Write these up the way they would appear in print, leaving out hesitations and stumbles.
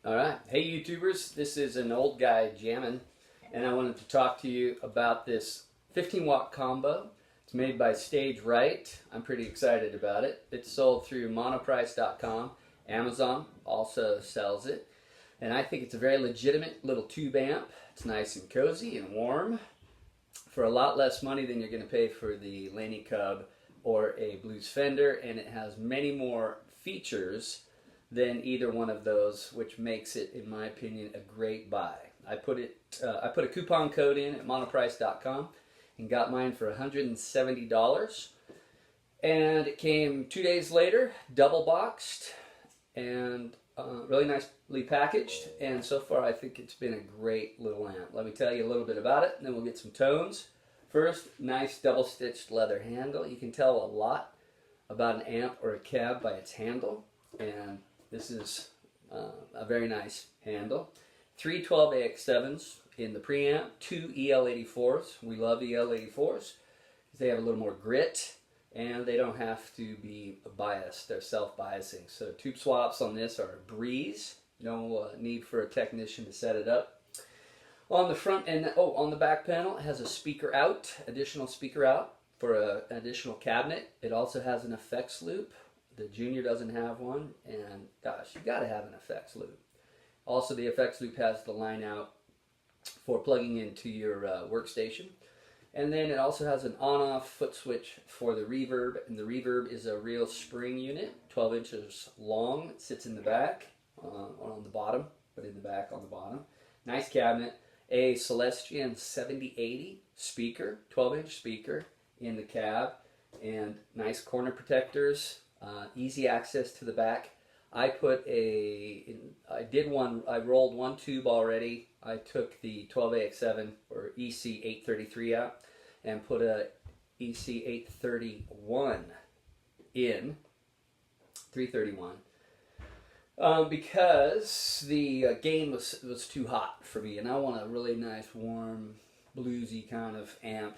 Alright, hey YouTubers, this is an old guy jamming, and I wanted to talk to you about this 15 watt combo. It's made by Stage Right. I'm pretty excited about it. It's sold through MonoPrice.com. Amazon also sells it, and I think it's a very legitimate little tube amp. It's nice and cozy and warm for a lot less money than you're going to pay for the Laney Cub or a Blues Fender, and it has many more features than either one of those, which makes it, in my opinion, a great buy. I put a coupon code in at monoprice.com and got mine for $170, and it came 2 days later, double boxed and really nicely packaged. And so far, I think it's been a great little amp. Let me tell you a little bit about it, and then we'll get some tones. First, nice double-stitched leather handle. You can tell a lot about an amp or a cab by its handle, and this is a very nice handle. 3 12AX7s in the preamp, 2 EL84s. We love EL84s because they have a little more grit and they don't have to be biased. They're self-biasing. So tube swaps on this are a breeze. No need for a technician to set it up. On the front and on the back panel, it has a speaker out, additional speaker out for an additional cabinet. It also has an effects loop. The Junior doesn't have one, and gosh, you got to have an effects loop. Also, the effects loop has the line out for plugging into your workstation. And then it also has an on-off foot switch for the reverb, and the reverb is a real spring unit, 12 inches long. It sits in the back, on the bottom, but in the back on the bottom. Nice cabinet. A Celestion 7080 speaker, 12-inch speaker in the cab, and nice corner protectors. Easy access to the back. I rolled one tube already. I took the 12AX7 or EC833 out and put a EC831 in, 331, because the gain was too hot for me, and I want a really nice, warm, bluesy kind of amp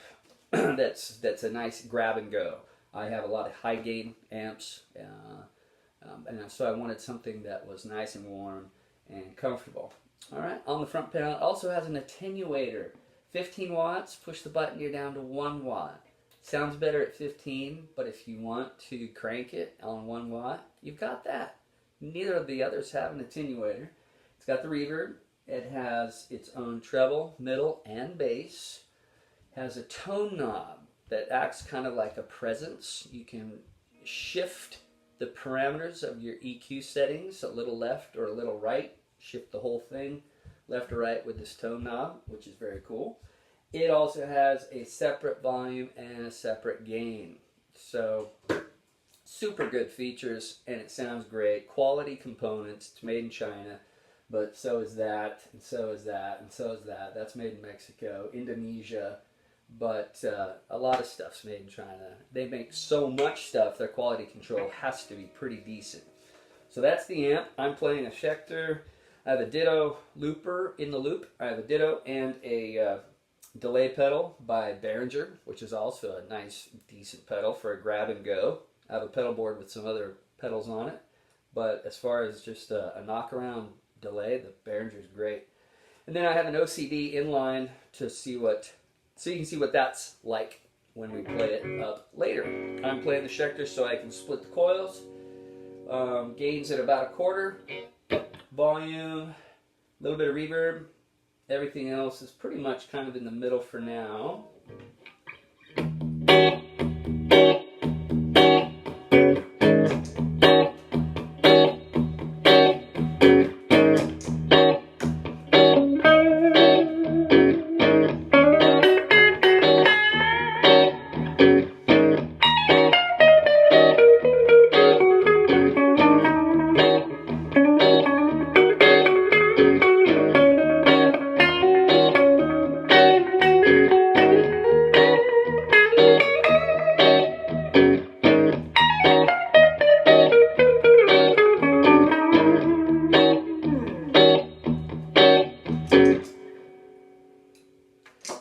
that's a nice grab and go. I have a lot of high gain amps, and so I wanted something that was nice and warm and comfortable. Alright, on the front panel, it also has an attenuator. 15 watts, push the button, you're down to 1 watt. Sounds better at 15, but if you want to crank it on 1 watt, you've got that. Neither of the others have an attenuator. It's got the reverb. It has its own treble, middle, and bass. It has a tone knob that acts kind of like a presence. You can shift the parameters of your EQ settings, a little left or a little right. Shift the whole thing left or right with this tone knob, which is very cool. It also has a separate volume and a separate gain. So super good features, and it sounds great. Quality components. It's made in China, but so is that, and so is that, and so is that. That's made in Mexico, Indonesia. But a lot of stuff's made in China. They make so much stuff, their quality control has to be pretty decent. So that's the amp. I'm playing a Schecter. I have a Ditto looper in the loop. I have a Ditto and a delay pedal by Behringer, which is also a nice, decent pedal for a grab and go. I have a pedal board with some other pedals on it. But as far as just a knock-around delay, the Behringer is great. And then I have an OCD inline to see so you can see what that's like when we play it up later. I'm playing the Schecter so I can split the coils. Gains at about 1/4. Volume, a little bit of reverb. Everything else is pretty much kind of in the middle for now.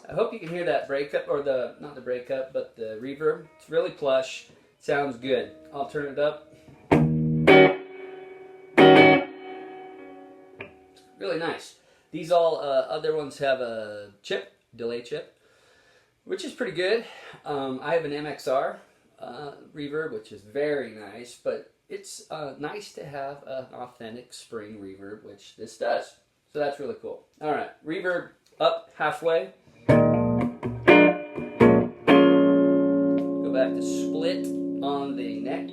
I hope you can hear that breakup, or not the breakup, but the reverb. It's really plush. Sounds good. I'll turn it up. really nice. These all other ones have a chip, delay chip, which is pretty good. I have an MXR reverb, which is very nice, but it's nice to have an authentic spring reverb, which this does. So that's really cool. All right, reverb up halfway. Go back to split on the neck.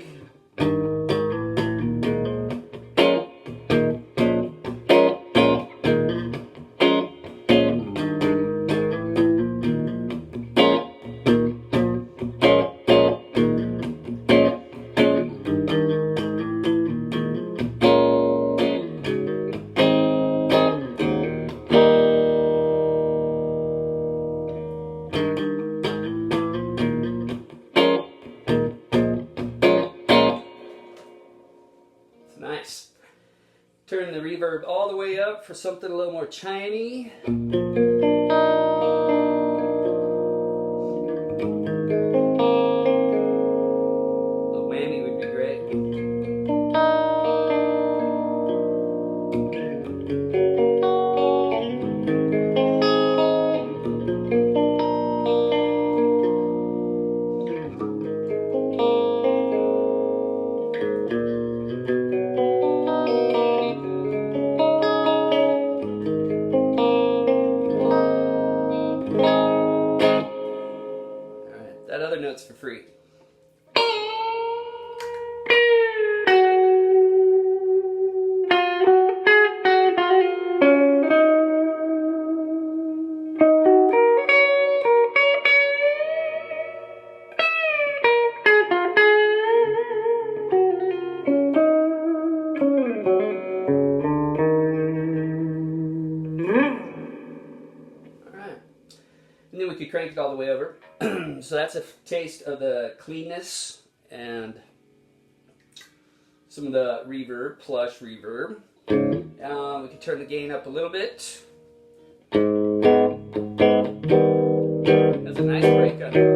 Nice. Turn the reverb all the way up for something a little more chimey. A whammy would be great. That other note's for free. And then we could crank it all the way over. So that's a taste of the cleanness and some of the reverb, plush reverb. We could turn the gain up a little bit. That's a nice break on it.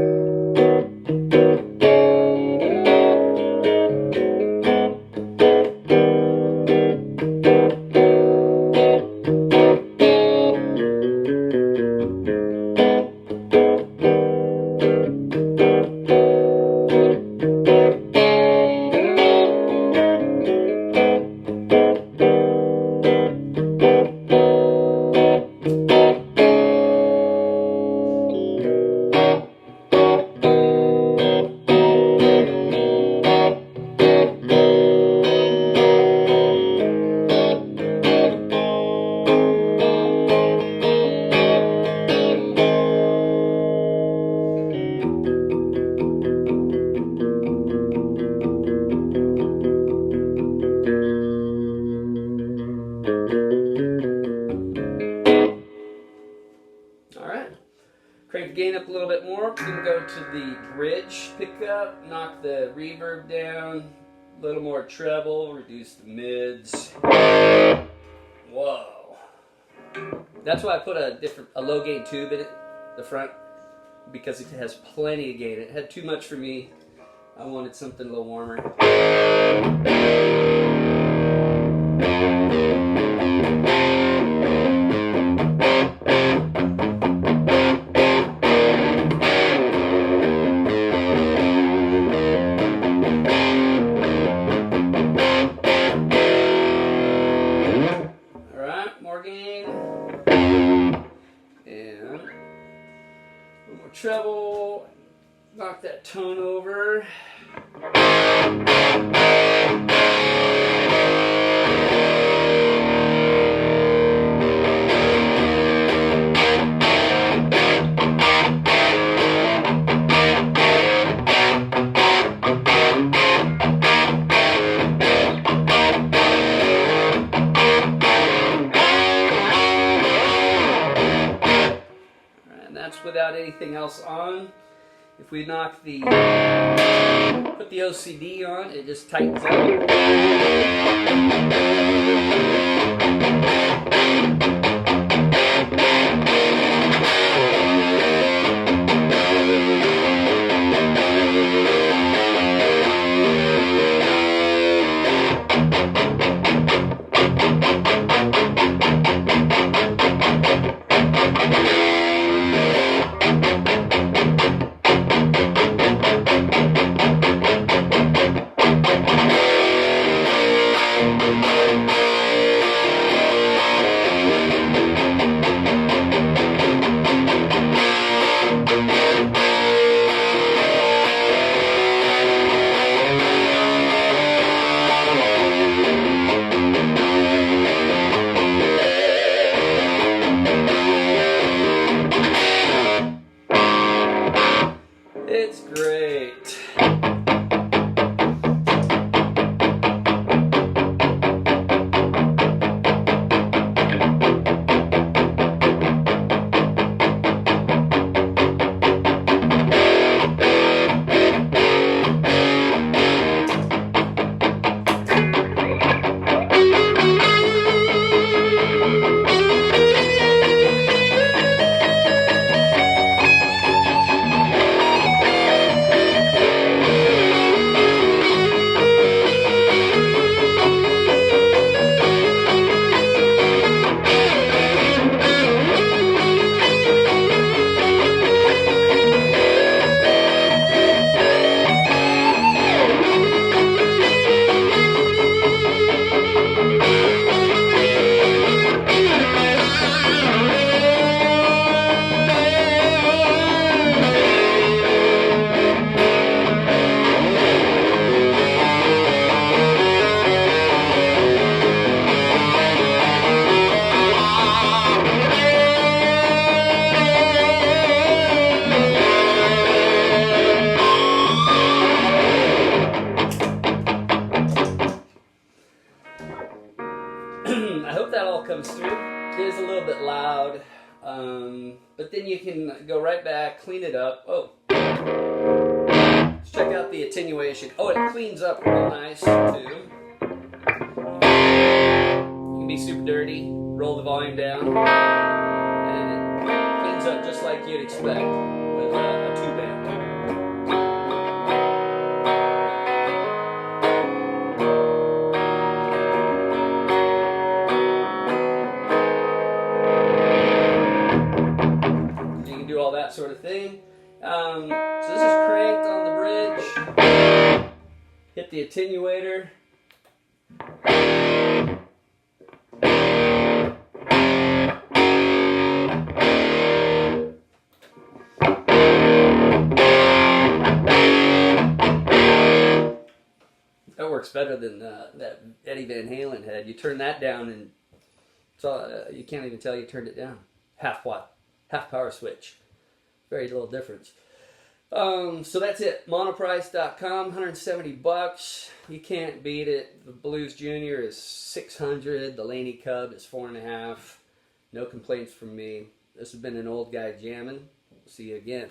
Crank the gain up a little bit more. We're going to go to the bridge pickup, knock the reverb down, a little more treble, reduce the mids. Whoa. That's why I put a low gain tube in it, the front, because it has plenty of gain. It had too much for me. I wanted something a little warmer. Treble, knock that tone over. Without anything else on. If we knock the put the OCD on, it just tightens up. comes through. It is a little bit loud, but then you can go right back, clean it up. Oh, let's check out the attenuation. Oh, it cleans up real nice too. You can be super dirty, roll the volume down, and it cleans up just like you'd expect with a tube amp. All that sort of thing. So this is cranked on the bridge. Hit the attenuator. That works better than that Eddie Van Halen head. You turn that down and it's all, you can't even tell you turned it down. Half watt, half power switch. Very little difference. So that's it. MonoPrice.com, 170 bucks. You can't beat it. The Blues Junior is 600. The Laney Cub is 4.5. No complaints from me. This has been an old guy jamming. See you again.